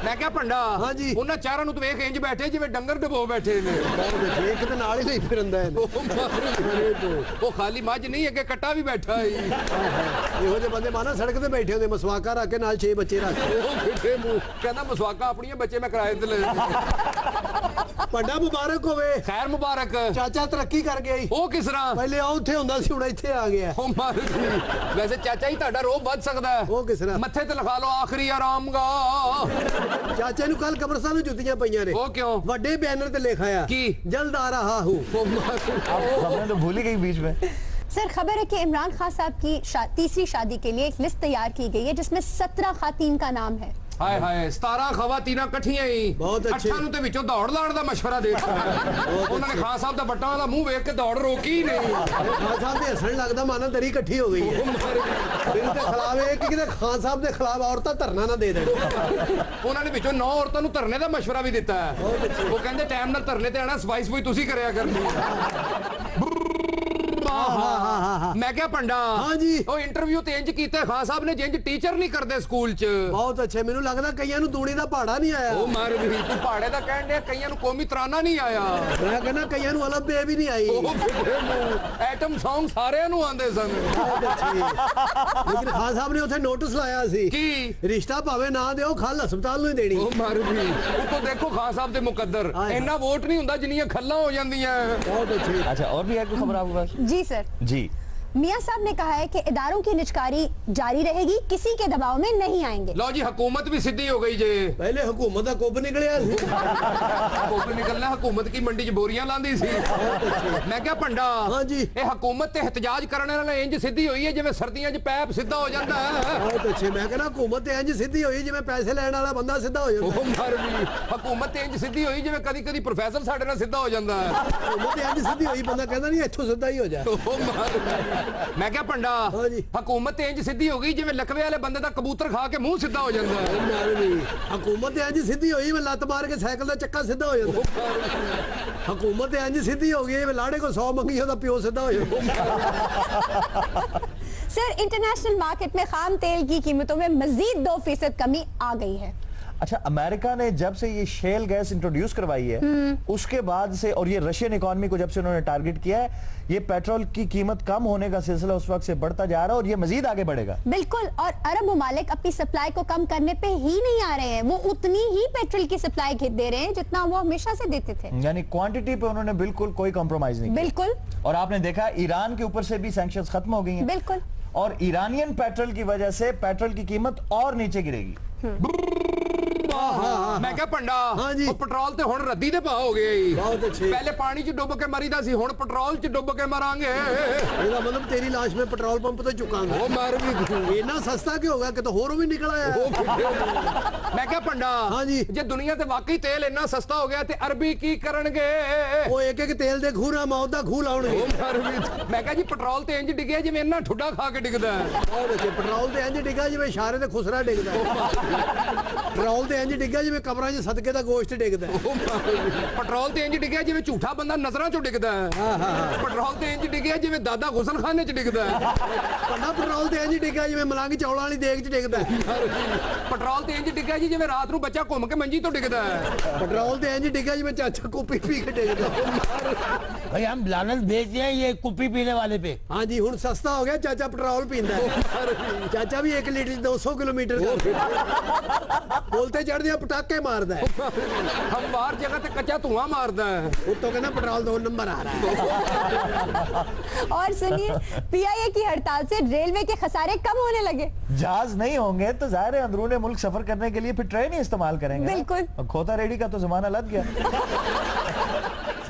ਮੈਂ ਕਿਹਾ ਭੰਡਾ, ਹਾਂਜੀ। ਉਹਨਾਂ ਚਾਰਾਂ ਨੂੰ ਤੂੰ ਵੇਖ ਇੰਜ ਬੈਠੇ ਜਿਵੇਂ ਡੰਗਰ ਡਬੋ ਬੈਠੇ ਨੇ। ਇੱਕ ਤੇ ਨਾਲ ਹੀ ਨਹੀਂ ਫਿਰਦਾ ਉਹ ਖਾਲੀ ਮੱਝ ਨਹੀਂ, ਅੱਗੇ ਕੱਟਾ ਵੀ ਬੈਠਾ ਈ। ਇਹੋ ਜਿਹੇ ਬੰਦੇ ਮਾਨਾ ਸੜਕ ਤੇ ਬੈਠੇ ਹੁੰਦੇ, ਮਸਵਾਕਾ ਰੱਖ ਕੇ ਨਾਲ 6 ਬੱਚੇ ਰੱਖ ਕੇ। ਉਹ ਬਿਠੇ ਮੂੰਹ ਕਹਿੰਦਾ ਮਸਵਾਕਾ ਆਪਣੀਆਂ, ਬੱਚੇ ਮੈਂ ਕਿਰਾਏ ਤੇ ਲੈ। ਵੱਡਾ ਮੁਬਾਰਕ ਹੋਵੇ। ਖੈਰ ਮੁਬਾਰਕ। ਚਾਚਾ ਤਰੱਕੀ ਕਰ ਗਿਆ ਈ। ਉਹ ਕਿਸ ਤਰ੍ਹਾਂ? ਪਹਿਲੇ ਉਹ ਉੱਥੇ ਹੁੰਦਾ ਸੀ, ਹੁਣ ਇੱਥੇ ਆ ਗਿਆ। ਉਹ ਮਾਰ ਵੈਸੇ ਚਾਚਾ ਹੀ ਤੁਹਾਡਾ ਰੋਹ ਵੱਧ ਸਕਦਾ ਹੈ। ਉਹ ਕਿਸ ਤਰ੍ਹਾਂ? ਮੱਥੇ ਤੇ ਲਿਖਾ ਲਓ ਆਖਰੀ ਆਰਾਮਗਾ। ਚਾਚੇ ਨੂੰ ਕੱਲ ਕਬਰਸਤਾਨ ਨੂੰ ਜੁੱਤੀਆਂ ਪਈਆਂ ਨੇ। ਉਹ ਕਿਉਂ? ਵੱਡੇ ਬੈਨਰ ਤੇ ਲਿਖਿਆ ਕੀ? ਜਲਦ आ रहा हूँ। खबरें तो भूल ही गई बीच में। सर, खबर है कि इमरान खान साहब की तीसरी शादी के लिए एक लिस्ट तैयार की गई है जिसमें 17 खातून का नाम है। ਹਾਏ ਹਾਏ, 17 ਖਵਾਤੀਨਾਂ ਇਕੱਠੀਆਂ ਹੀ। ਬਹੁਤ ਅੱਛੇ। ਅੱਠਾਂ ਨੂੰ ਤੇ ਵਿੱਚੋਂ ਦੌੜ ਲਾਉਣ ਦਾ ਮਸ਼ਵਰਾ ਦੇ ਦਿੱਤਾ। ਉਹਨਾਂ ਨੇ ਖਾਨ ਸਾਹਿਬ ਦਾ ਬੱਟਾਂ ਦਾ ਮੂੰਹ ਵੇਖ ਕੇ ਦੌੜ ਰੋਕੀ ਨਹੀਂ। ਖਾਨ ਸਾਹਿਬ ਦੇ ਹੱਸਣ ਲੱਗਦਾ ਮਾਨਾ ਦਰੀ ਇਕੱਠੀ ਹੋ ਗਈ ਹੈ। ਬਿੱਲ ਦੇ ਖਿਲਾਫ ਇਹ ਕਿ ਕਿਤੇ ਖਾਨ ਸਾਹਿਬ ਦੇ ਖਿਲਾਫ ਔਰਤਾਂ ਧਰਨਾ ਨਾ ਦੇ ਦੇਣ। ਉਹਨਾਂ ਨੇ ਵਿੱਚੋਂ 9 ਔਰਤਾਂ ਨੂੰ ਧਰਨੇ ਦਾ ਮਸ਼ਵਰਾ ਵੀ ਦਿੱਤਾ ਹੈ। ਉਹ ਕਹਿੰਦੇ ਟਾਈਮ ਨਾਲ ਧਰਨੇ ਤੇ ਆਣਾ, ਸਫਾਈ ਸਫਾਈ ਤੁਸੀਂ ਕਰਿਆ ਕਰਨੀ। ਮੈਂ ਕਿਹਾ ਭੰਡਾ, हाँ जी। ਉਹ ਇੰਟਰਵਿਊ ਤੇ ਇੰਜ ਕੀਤਾ ਖਾਨ ਸਾਹਿਬ ਨੇ ਜਿੰਜ ਟੀਚਰ ਨਹੀਂ ਕਰਦੇ ਸਕੂਲ 'ਚ। ਬਹੁਤ ਅੱਛੇ। ਮੈਨੂੰ ਲੱਗਦਾ ਕਈਆਂ ਨੂੰ ਤੂੜੀ ਦਾ ਪਹਾੜਾ ਨਹੀਂ ਆਇਆ। ਉਹ ਮਾਰ ਵੀ ਤੂੰ ਪਹਾੜੇ ਦਾ ਕਹਿਣ ਡਿਆ, ਕਈਆਂ ਨੂੰ ਕੌਮੀ ਤਰਾਨਾ ਨਹੀਂ ਆਇਆ। ਮੈਂ ਕਹਿੰਦਾ ਕਈਆਂ ਨੂੰ ਅਲੱਗ ਬੇ ਵੀ ਨਹੀਂ ਆਈ। ਐਟਮ ਸੌਂਗ ਸਾਰਿਆਂ ਨੂੰ ਆਉਂਦੇ ਸਨ। ਬਹੁਤ ਅੱਛੀ। ਲੇਕਿਨ ਖਾਨ ਸਾਹਿਬ ਨੇ ਉੱਥੇ ਨੋਟਿਸ ਲਾਇਆ ਸੀ, ਕੀ? ਰਿਸ਼ਤਾ ਭਾਵੇਂ ਨਾ ਦਿਓ, ਖਲ ਹਸਪਤਾਲ ਨੂੰ ਹੀ ਦੇਣੀ। ਉਹ ਮਾਰ ਵੀ ਉਤੋਂ ਦੇਖੋ ਖਾਨ ਸਾਹਿਬ ਦੇ ਮੁਕੱਦਰ, हाय। ਇੰਨਾ ਵੋਟ ਨਹੀਂ ਹੁੰਦਾ ਜਿੰਨੀਆਂ ਖੱਲਾਂ ਹੋ ਜਾਂਦੀਆਂ। बहुत अच्छी। अच्छा, और भी है कोई खबर आपके पास? जी सर। जी। मियां साहब ने कहा है कि इदारों की निजकारी जारी रहेगी, किसी के दबाव में नहीं आएंगे। ਲਓ ਜੀ, ਹਕੂਮਤ ਵੀ ਸਿੱਧੀ ਹੋ ਗਈ ਜੇ। ਪਹਿਲੇ ਹਕੂਮਤ ਦਾ ਕੁੱਬ ਨਿਕਲਿਆ ਸੀ। ਕੁੱਬ ਨਿਕਲਣਾ, ਹਕੂਮਤ ਕੀ ਮੰਡੀ 'ਚ ਬੋਰੀਆਂ ਲਾਂਦੀ ਸੀ। ਮੈਂ ਕਿਹਾ ਭੰਡਾ, ਹਾਂਜੀ। ਇਹ ਹਕੂਮਤ ਤੇ ਇhtਜਾਜ ਕਰਨ ਵਾਲੇ ਇੰਜ ਸਿੱਧੀ ਹੋਈ ਹੈ ਜਿਵੇਂ ਸਰਦੀਆਂ 'ਚ ਪੈਪ ਸਿੱਧਾ ਹੋ ਜਾਂਦਾ ਹੈ। ਬਹੁਤ ਅੱਛੇ। ਮੈਂ ਕਹਿੰਦਾ ਹਕੂਮਤ ਤੇ ਇੰਜ ਸਿੱਧੀ ਹੋਈ ਜਿਵੇਂ ਪੈਸੇ ਲੈਣ ਵਾਲਾ ਬੰਦਾ ਸਿੱਧਾ ਹੋ ਜਾਂਦਾ। ਉਹ ਮਰ ਵੀ ਹਕੂਮਤ ਤੇ ਇੰਜ ਸਿੱਧੀ ਹੋਈ ਜਿਵੇਂ ਕਦੀ ਕਦੀ ਪ੍ਰੋਫੈਸਰ ਸਾਡੇ ਨਾਲ ਸਿੱਧਾ ਹੋ ਜਾਂਦਾ ਹੈ। ਹਕੂਮਤ ਤੇ ਇੰਜ ਸਿੱਧੀ ਹੋਈ ਬੰਦਾ ਕਹਿੰਦਾ ਨਹੀਂ ਇੱਥੋਂ ਸਿੱਧਾ ਹੀ ਹੋ ਜਾ। ਉਹ ਮਰ ਮੈਂ ਕਿਹਾ ਭੰਡਾ, ਹਾਂਜੀ। ਹਕੂਮਤ ਤੇ ਇੰਜ ਸਿੱਧੀ ਹੋ ਗਈ ਜਿਵੇਂ ਲਕਵੇ ਵਾਲੇ ਬੰਦੇ ਦਾ ਕਬੂਤਰ ਖਾ ਕੇ ਮੂੰਹ ਸਿੱਧਾ ਹੋ ਜਾਂਦਾ ਹੈ। ਹਕੂਮਤ ਤੇ ਇੰਜ ਸਿੱਧੀ ਹੋਈ ਮੈਂ ਲੱਤ ਮਾਰ ਕੇ ਸਾਈਕਲ ਦਾ ਚੱਕਾ ਸਿੱਧਾ ਹੋ ਜਾਂਦਾ। ਹਕੂਮਤ ਇੰਜ ਸਿੱਧੀ ਹੋ ਗਈ ਹੈ ਲਾੜੇ ਕੋ 100 ਮੰਗੀ ਉਹਦਾ ਪਿਓ ਸਿੱਧਾ ਹੋ ਜਾਂਦਾ सर इंटरनेशनल मार्केट में खाम तेल की कीमतों में मजीद 2% कमी आ गई है। अच्छा, अमेरिका ने जब से ये शेल गैस इंट्रोड्यूस करवाई है उसके बाद से, और ये रशियन इकोनॉमी को जब से उन्होंने टारगेट किया है, ये पेट्रोल की कीमत कम होने का सिलसिला उस वक्त से बढ़ता जा रहा है और ये मजीद आगे बढ़ेगा। बिल्कुल, और अरब ममालिक अपनी सप्लाई को कम करने पे ही नहीं आ रहे हैं, वो उतनी ही पेट्रोल की सप्लाई दे रहे हैं जितना वो हमेशा से देते थे। यानी क्वांटिटी पे उन्होंने बिल्कुल कोई कॉम्प्रोमाइज नहीं किया। बिल्कुल। और आपने देखा ईरान के ऊपर से भी सैंक्शंस खत्म हो गई हैं। बिल्कुल। और ईरानियन पेट्रोल की वजह से पेट्रोल की कीमत और नीचे गिरेगी। ਮੈਂ ਕਿਹਾ ਭੰਡਾ ਹਾਂਜੀ। ਉਹ ਪੈਟਰੋਲ ਤੇ ਹੁਣ ਰੱਦੀ ਦੇ ਭਾਅ ਹੋ ਗਏ ਈ। ਬਹੁਤ ਅੱਛੇ। ਪਹਿਲੇ ਪਾਣੀ 'ਚ ਡੁੱਬ ਕੇ ਮਰੀਦਾ ਸੀ, ਹੁਣ ਪੈਟਰੋਲ 'ਚ ਡੁੱਬ ਕੇ ਮਰਾਂਗੇ। ਇਹਦਾ ਮਤਲਬ ਤੇਰੀ ਲਾਸ਼ ਮੈਂ ਪੈਟਰੋਲ ਪੰਪ ਤੇ ਚੁਕਾਂਗਾ ਉਹ ਮਰ ਵੀ ਗਈ। ਇੰਨਾ ਸਸਤਾ ਕਿ ਹੋਗਾ ਕਿ ਤਾਂ ਹੋਰ ਵੀ ਨਿਕਲ ਆਇਆ ਮੈਂ ਕਿਹਾ ਭੰਡਾ ਹਾਂਜੀ। ਜੇ ਦੁਨੀਆ ਤੇ ਵਾਕਈ ਤੇਲ ਇੰਨਾ ਸਸਤਾ ਹੋ ਗਿਆ ਤੇ ਅਰਬੀ ਕੀ ਕਰਨਗੇ? ਉਹ ਇੱਕ ਇੱਕ ਤੇਲ ਦੇ ਖੂਰਾ ਮੌਤ ਦਾ ਖੂਹ ਲਾਉਣਗੇ ਉਹ ਮਰ ਵੀ। ਮੈਂ ਕਿਹਾ ਜੀ ਪੈਟਰੋਲ ਤੇ ਇੰਜ ਡਿੱਗਿਆ ਜਿਵੇਂ ਇੰਨਾ ਠੁੱਡਾ ਖਾ ਕੇ ਡਿੱਗਦਾ ਹੈ। ਉਹ ਦੇਖੇ ਪੈਟਰੋਲ ਤੇ ਇੰਜ ਡਿੱਗਾ ਜਿਵੇਂ ਇਸ਼ਾਰੇ ਤੇ ਖੁਸਰਾ ਡਿੱਗਦਾ ਪੈਟਰੋਲ ਤੇ ਇੰਜ ਡਿੱਗਾ ਜਿਵੇਂ ਕਬਰਾਂ 'ਚ ਸਦਕੇ ਦਾ ਗੋਸ਼ਤ ਡਿੱਗਦਾ ਉਹ ਮਰ ਵੀ। ਪੈਟਰੋਲ ਤੇ ਇੰਜ ਡਿੱਗਿਆ ਜਿਵੇਂ ਝੂਠਾ ਬੰਦਾ ਨਜ਼ਰਾਂ 'ਚੋਂ ਡਿੱਗਦਾ ਹੈ। ਪੈਟਰੋਲ ਤੇ ਇੰਜ ਡਿੱਗਿਆ ਜਿਵੇਂ ਦਾਦਾ ਗੁਸਲਖਾਨੇ 'ਚ ਡਿੱਗਦਾ ਹੈ। ਪੰਨਾ ਪੈਟਰੋਲ ਤੇ ਇੰਜ ਡਿੱਗਾ ਜਿਵੇਂ ਮਲੰਗ ਚੌਲਾਂ ਵਾਲੀ ਦੇਗ 'ਚ ਡਿੱਗਦਾ ਪੈਟਰੋਲ ਤੇ ਇੰਜ ਡਿੱਗਿਆ ਜੀ ਜਿਵੇਂ ਰਾਤ ਨੂੰ ਬੱਚਾ ਘੁੰਮ ਕੇ ਮੰਜੀ ਤੋਂ ਡਿੱਗਦਾ ਹੈ। ਪੈਟਰੋਲ ਤੇ ਇੰਜ ਡਿੱਗਾ ਜਿਵੇਂ ਚਾਚਾ ਕੋਪੀ ਪੀ ਕੇ ਡਿੱਗਦਾ भाई हम लानत भेज दिए ये कुप्पी पीने वाले पे। ਹਾਂਜੀ ਹੁਣ ਸਸਤਾ ਹੋ ਗਿਆ ਚਾਚਾ ਪੈਟਰੋਲ ਪੀਂਦਾ ਹੈ। ਚਾਚਾ ਵੀ 1 ਲੀਟਰ 200 ਕਿਲੋਮੀਟਰ ਦਾ ਪੁਲ ਤੇ ਚੜ੍ਹਦਿਆਂ ਪਟਾਕੇ ਮਾਰਦਾ ਹੈ ਹਮ ਬਾਹਰ ਜਗ੍ਹਾ ਤੇ ਕੱਚਾ ਧੂਆਂ ਮਾਰਦਾ ਹੈ। ਉੱਤੋਂ ਕਹਿੰਦਾ ਪੈਟਰੋਲ 2 नंबर आ रहा है और सुनिए, पीआईए की हड़ताल से रेलवे के खसारे कम होने लगे। जहाज नहीं होंगे तो जाहिर है अंदरूनी मुल्क सफर करने के लिए फिर ट्रेन ही इस्तेमाल करेंगे। बिल्कुल। और खोता रेडी का तो जमाना लग गया।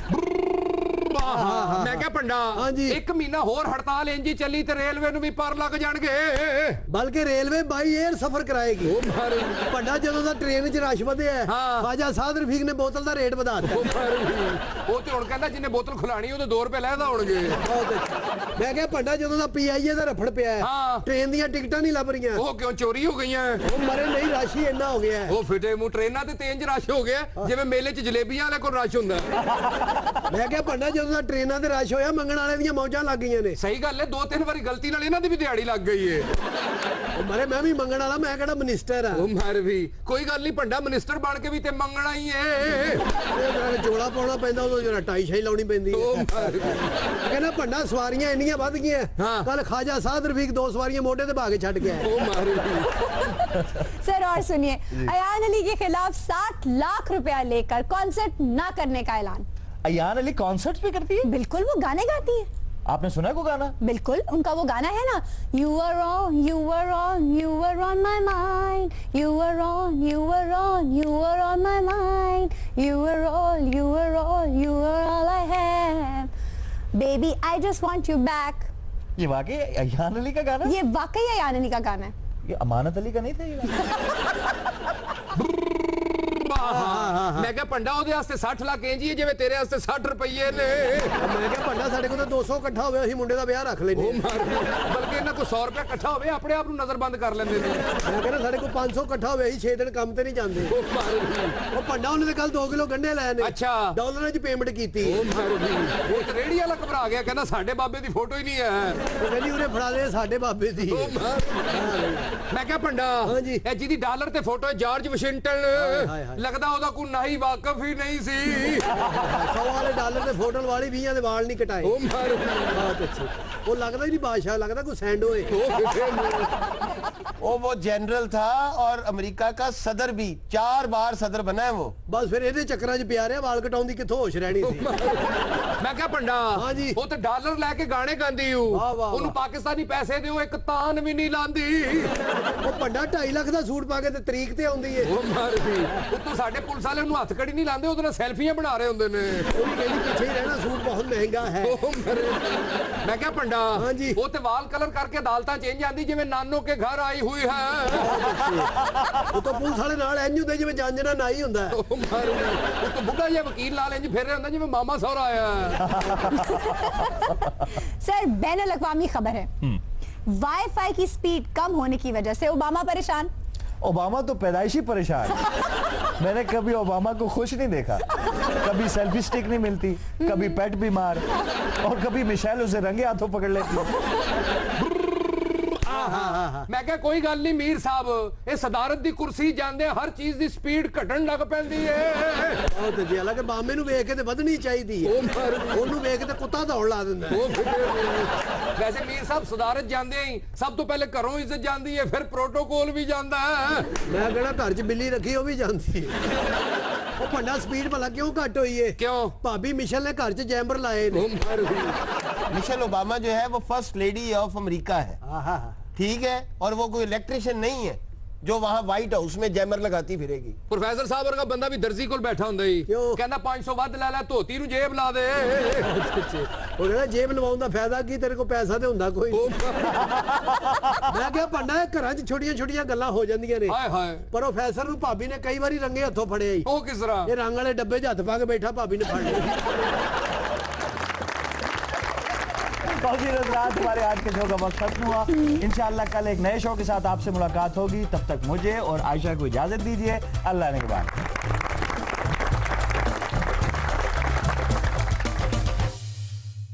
ਮੈਂ ਕਿਹਾ ਭੰਡਾ ਹਾਂਜੀ। 1 ਮਹੀਨਾ ਹੋਰ ਹੜਤਾਲ ਇੰਜ ਹੀ ਚੱਲੀ ਤੇ ਰੇਲਵੇ ਨੂੰ ਵੀ ਪਰ ਲੱਗ ਜਾਣਗੇ। ਬਲਕਿ ਰੇਲਵੇ ਬਾਈ 에ਅਰ ਸਫਰ ਕਰਾਏਗੀ ਵੱਡਾ ਜਦੋਂ ਦਾ ਟ੍ਰੇਨ 'ਚ ਰਸ਼ ਵਧਿਆ ਹਾਂ। ਖਾਜਾ ਸਾਦ ਰਫੀਕ ਨੇ ਬੋਤਲ ਦਾ ਰੇਟ ਵਧਾ ਦਿੱਤਾ ਉਹ ਤੇ ਹੁਣ ਕਹਿੰਦਾ ਜਿੰਨੇ ਬੋਤਲ ਖੁਲਾਣੀ ਉਹਦੇ 2 ਰੁਪਏ ਲੈਦਾ ਹੋਣਗੇ। ਮੈਂ ਕਿਹਾ ਵੱਡਾ ਜਦੋਂ ਦਾ ਪੀਆਈਏ ਦਾ ਰਫੜ ਪਿਆ ਹੈ, ਹਾਂ। ਟ੍ਰੇਨ ਦੀਆਂ ਟਿਕਟਾਂ ਨਹੀਂ ਲੱਭ ਰਹੀਆਂ ਉਹ ਕਿਉਂ ਚੋਰੀ ਹੋ ਗਈਆਂ? ਉਹ ਮਰੇ ਨਹੀਂ ਰਸ਼ ਹੀ ਇੰਨਾ ਹੋ ਗਿਆ ਹੈ। ਉਹ ਫਿਟੇ ਮੂੰਹ ਟ੍ਰੇਨਾਂ ਤੇ ਤੇਂਜ ਰਸ਼ ਹੋ ਗਿਆ ਜਿਵੇਂ ਮੇਲੇ 'ਚ ਜਲੇਬੀਆਂ ਵਾਲੇ ਕੋਲ ਰਸ਼ ਹੁੰਦਾ। ਮੈਂ ਕਿਹਾ ਵੱਡਾ ਜਦੋਂ ਦਾ ਟ੍ਰੇਨਾਂ ਤੇ ਰਸ਼ ਹੋਇਆ ਮੰਗਣ ਵਾਲੇ ਦੀਆਂ ਮੌਜਾਂ ਲੱਗ ਗਈਆਂ ਨੇ ਸਹੀ ਗੱਲ ਹੈ, 2-3 ਵਾਰੀ ਗਲਤੀ ਨਾਲ ਇਹਨਾਂ ਦੀ ਵੀ ਦਿਹਾੜੀ ਲੱਗ ਗਈ ਏ। ਉਹ ਮਰੇ ਮੈਂ ਵੀ ਮੰਗਣ ਵਾਲਾ, ਮੈਂ ਕਿਹੜਾ ਮਿਨਿਸਟਰ ਆ ਉਹ ਮਰ ਵੀ ਕੋਈ ਗੱਲ ਨਹੀਂ ਭੰਡਾ ਮਿਨਿਸਟਰ ਬਣ ਕੇ ਵੀ ਤੇ ਮੰਗਣਾ ਹੀ ਏ। ਇਹ ਜੋੜਾ ਪਾਉਣਾ ਪੈਂਦਾ ਉਦੋਂ ਜਿਹੜਾ ਟਾਈ ਸ਼ਾਈ ਲਾਉਣੀ ਪੈਂਦੀ ਉਹ ਹੈ ਮਰ ਵੀ। ਕਹਿੰਦਾ ਭੰਡਾ ਸਵਾਰੀਆਂ ਇੰਨੀਆਂ ਵੱਧ ਗਈਆਂ ਹਾਂ। ਕੱਲ ਖਾਜਾ ਸਾਦ ਰਫੀਕ 2 ਸਵਾਰੀਆਂ ਮੋਢੇ ਤੇ ਪਾ ਕੇ ਛੱਡ ਗਿਆ ਉਹ ਮਰ ਵੀ। सर और सुनिए, अयान अली के खिलाफ 60 लाख रुपया लेकर कॉन्सर्ट ना करने का ऐलान। अयान अली कॉन्सर्ट्स भी करती है? बिल्कुल, वो गाने गाती है। आपने सुना है वो गाना? बिल्कुल, उनका वो गाना है ना, You were on, you were on, you were on my mind, you were on, you were on, you were on my mind, you were all, you were all, you were all I have, baby I just want you back। ये वाकई अयान अली का गाना? ये वाकई अयान अली का गाना है। ये अमानत अली का नहीं था ये गाना? ਮੈਂ ਕਿਹਾ ਭੰਡਾ ਉਹਦੇ ਵਾਸਤੇ 60 ਲੱਖ ਇੰਜ ਹੀ ਹੈ ਜਿਵੇਂ ਤੇਰੇ ਵਾਸਤੇ 60 ਰੁਪਏ ਨੇ। ਮੈਂ ਕਿਹਾ ਭੰਡਾ ਸਾਡੇ ਕੋਲ ਤਾਂ 200 ਇਕੱਠਾ ਹੋਵੇ ਅਸੀਂ ਮੁੰਡੇ ਦਾ ਵਿਆਹ ਰੱਖ ਲੈਨੇ ਉਹ ਮਰ ਵੀ। ਬਲਕਿ ਇਹਨਾਂ ਕੋਲ 100 ਰੁਪਏ ਇਕੱਠਾ ਹੋਵੇ ਆਪਣੇ ਆਪ ਨੂੰ ਨਜ਼ਰਬੰਦ ਕਰ ਲੈਂਦੇ ਨੇ। ਮੈਂ ਕਹਿੰਦਾ ਸਾਡੇ ਕੋਲ 500 ਇਕੱਠਾ ਹੋਵੇ ਅਸੀਂ 6 ਦਿਨ ਕੰਮ ਤੇ ਨਹੀਂ ਜਾਂਦੇ ਉਹ ਮਰ ਵੀ। ਉਹ ਭੰਡਾ ਉਹਨੇ ਤੇ ਕੱਲ 2 ਕਿਲੋ ਗੰਢੇ ਲਏ ਨੇ ਅੱਛਾ। ਡਾਲਰਾਂ 'ਚ ਪੇਮੈਂਟ ਕੀਤੀ ਉਹ ਮਰ ਵੀ। ਉਹ ਤੇ ਰੇੜੀ ਵਾਲਾ ਘਬਰਾ ਗਿਆ ਕਹਿੰਦਾ ਸਾਡੇ ਬਾਬੇ ਦੀ ਫੋਟੋ ਹੀ ਨਹੀਂ ਹੈ। ਉਹ ਕਹਿੰਦੀ ਉਹਨੇ ਫੜਾ ਲਏ ਸਾਡੇ ਬਾਬੇ ਦੀ ਉਹ ਮਰ ਵੀ। ਮੈਂ ਕਿਹਾ ਭੰਡਾ ਹਾਂਜੀ। ਇਹ ਜਿਹਦੀ ਡਾਲਰ ਤੇ ਫੋਟੋ ਹੈ ਜਾਰਜ ਵਾਸ਼ਿੰਗਟਨ, ਹਾਏ ਹਾਏ। ਲੱਗਦਾ ਉਹਦਾ ਕੋਈ ਨਹੀਂ ਵਾਕਫ ਹੀ ਨਹੀਂ ਸੀ। 100 ਵਾਲੇ ਡਾਲਰ ਦੇ ਫੋਟੋ ਵਾਲੀ 20 ਦੇ ਵਾਲ ਨਹੀਂ ਕਟਾਏ ਉਹ ਮਰ ਵੀ। ਬਹੁਤ ਅੱਛੀ ਉਹ ਲੱਗਦਾ ਹੀ ਨਹੀਂ ਬਾਦਸ਼ਾਹ ਲੱਗਦਾ ਕੋਈ ਸੈਂਡ ਹੋਏ ਉਹ ਫਿਟੇ ਮੂੰਹ। वो जनरल था और अमेरिका का सदर भी 4 बार सदर बना है वो। ਬਸ ਫਿਰ ਇਹਦੇ ਚੱਕਰਾਂ 'ਚ ਪਿਆ ਰਿਹਾ ਵਾਲ ਕਟਾਉਣ ਦੀ ਕਿੱਥੋਂ ਹੋਸ਼ ਰਹਿਣੀ ਸੀ ਮੈਂ ਕਿਹਾ ਭੰਡਾ ਹਾਂਜੀ। ਉਹ ਤੇ ਡਾਲਰ ਲੈ ਕੇ ਗਾਣੇ ਗਾਉਂਦੀ ਹੂੰ, ਵਾਹ, ਵਾਹ, ਉਹਨੂੰ ਵਾਹ। ਪਾਕਿਸਤਾਨੀ ਪੈਸੇ ਦਿਓ ਇੱਕ ਤਾਨ ਵੀ ਨਹੀਂ ਲਾਂਦੀ। ਉਹ ਭੰਡਾ 2.5 ਲੱਖ ਦਾ ਸੂਟ ਪਾ ਕੇ ਤੇ ਤਰੀਕ ਤੇ ਆਉਂਦੀ ਏ ਉਹ ਮਰ ਵੀ। ਉੱਤੋਂ ਸਾਡੇ ਪੁਲਿਸ ਵਾਲੇ ਉਹਨੂੰ ਹੱਥ ਕੜੀ ਨਹੀਂ ਲਾਉਂਦੇ, ਉਹਦੇ ਨਾਲ ਸੈਲਫੀਆਂ ਬਣਾ ਰਹੇ ਹੁੰਦੇ ਨੇ। ਉਹ ਵੀ ਕਹਿੰਦੀ ਪਿੱਛੇ ਹੀ ਰਹਿਣਾ ਸੂਟ ਬਹੁਤ ਮਹਿੰਗਾ ਹੈ ਉਹ ਮਰ ਵੀ। ਮੈਂ ਕਿਹਾ ਭੰਡਾ ਹਾਂਜੀ। ਉਹ ਤੇ ਵਾਲ ਕਲਰ ਕਰਕੇ ਅਦਾਲਤਾਂ ਚੇਂਜ ਆਂਦੀ ਜਿਵੇਂ ਨਾਨੋ ਕੇ ਘਰ ਆਈ ਹੋਈ ਹੈ। ਉਹ ਤਾਂ ਪੁਲਿਸ ਵਾਲੇ ਨਾਲ ਇੰਜ ਹੁੰਦੇ ਜਿਵੇਂ ਜਾਂਜਣਾ ਨਾਈ ਹੁੰਦਾ ਹੈ। ਉਹ ਮਰ ਵੀ। ਉੱਤੋਂ ਬੁੱਢਾ ਜਿਹਾ ਵਕੀਲ ਨਾਲ ਇੰਜ ਫਿਰ ਰਿਹਾ ਹੁੰਦਾ ਜਿਵੇਂ ਮਾਮਾ ਸਹੁਰਾ ਆਇਆ। सर बैनुल अक़वामी खबर है, वाईफाई की स्पीड कम होने की वजह से ओबामा परेशान। ओबामा तो पैदाइशी परेशान। मैंने कभी ओबामा को खुश नहीं देखा। कभी सेल्फी स्टिक नहीं मिलती, कभी पेट बीमार, और कभी मिशेल उसे रंगे हाथों पकड़ लेती। मैं क्या कोई गल नहीं मीर साहब, ये सदारत दी कुर्सी जांदे हर चीज दी स्पीड घटन लग पैंदी है। ਉਹ ਤੇ ਜੀ ਹਾਲਾਂਕਿ ਮਾਮੇ ਨੂੰ ਵੇਖ ਕੇ ਤੇ ਵਧਣੀ ਚਾਹੀਦੀ ਹੈ। ਉਹਨੂੰ ਵੇਖ ਕੇ ਤੇ ਕੁੱਤਾ ਦੌੜ ਲਾ ਦਿੰਦਾ ਹੈ। वैसे मीर साहब सदारत जांदे ही सब तो पहले घरों इज्जत जांदी है, फिर प्रोटोकॉल भी जांदा है। ਮੈਂ ਕਿਹੜਾ ਘਰ 'ਚ ਬਿੱਲੀ ਰੱਖੀ ਉਹ ਵੀ ਜਾਂਦੀ ਹੈ। ਉਹ ਭੰਡਾ ਸਪੀਡ ਭਲਾ ਕਿਉਂ ਘੱਟ ਹੋਈ ਹੈ? क्यों? ਭਾਬੀ ਮਿਸ਼ਲ ਨੇ ਘਰ 'ਚ ਜੈਂਬਰ ਲਾਏ ਨੇ। मिशेल ओबामा जो है वो फर्स्ट लेडी ऑफ अमेरिका है, ठीक है, और वो कोई इलेक्ट्रिशियन नहीं है जो वहां व्हाइट हाउस में जैमर लगाती फिरेगी। प्रोफेसर साहब वर्गा बंदा भी दर्जी कोल बैठा हुंदा ही, कहंदा 500 ਵੱਧ ਲੈ ਲੈ, ਧੋਤੀ ਨੂੰ ਜੇਬ ਲਾ ਦੇ। ਉਹ ਕਹਿੰਦਾ ਜੇਬ ਲਵਾਉਣ ਦਾ ਫਾਇਦਾ ਕੀ, ਤੇਰੇ ਕੋਲ ਪੈਸਾ ਤੇ ਹੁੰਦਾ ਕੋਈ। ਮੈਂ ਕਿਹਾ ਭੰਡਾ ਇਹ ਘਰਾਂ 'ਚ ਛੋਟੀਆਂ ਛੋਟੀਆਂ ਗੱਲਾਂ ਹੋ ਜਾਂਦੀਆਂ ਨੇ। ਹਾਏ ਹਾਏ, ਪ੍ਰੋਫੈਸਰ ਨੂੰ ਭਾਬੀ ਨੇ ਕਈ ਵਾਰੀ ਰੰਗੇ ਹੱਥੋਂ ਫੜਿਆ ਹੀ। ਉਹ ਕਿਸ ਤਰ੍ਹਾਂ? ਇਹ ਰੰਗ ਵਾਲੇ ਡੱਬੇ 'ਚ ਹੱਥ ਪਾ ਕੇ ਬੈਠਾ, ਭਾਬੀ ने फड़ लिया। हमारे आज के शो का वक्त खत्म हुआ। इंशाल्लाह कल एक नए शो के साथ आपसे मुलाकात होगी। तब तक मुझे और आयशा को इजाजत दीजिए। अल्लाह ने के बाद।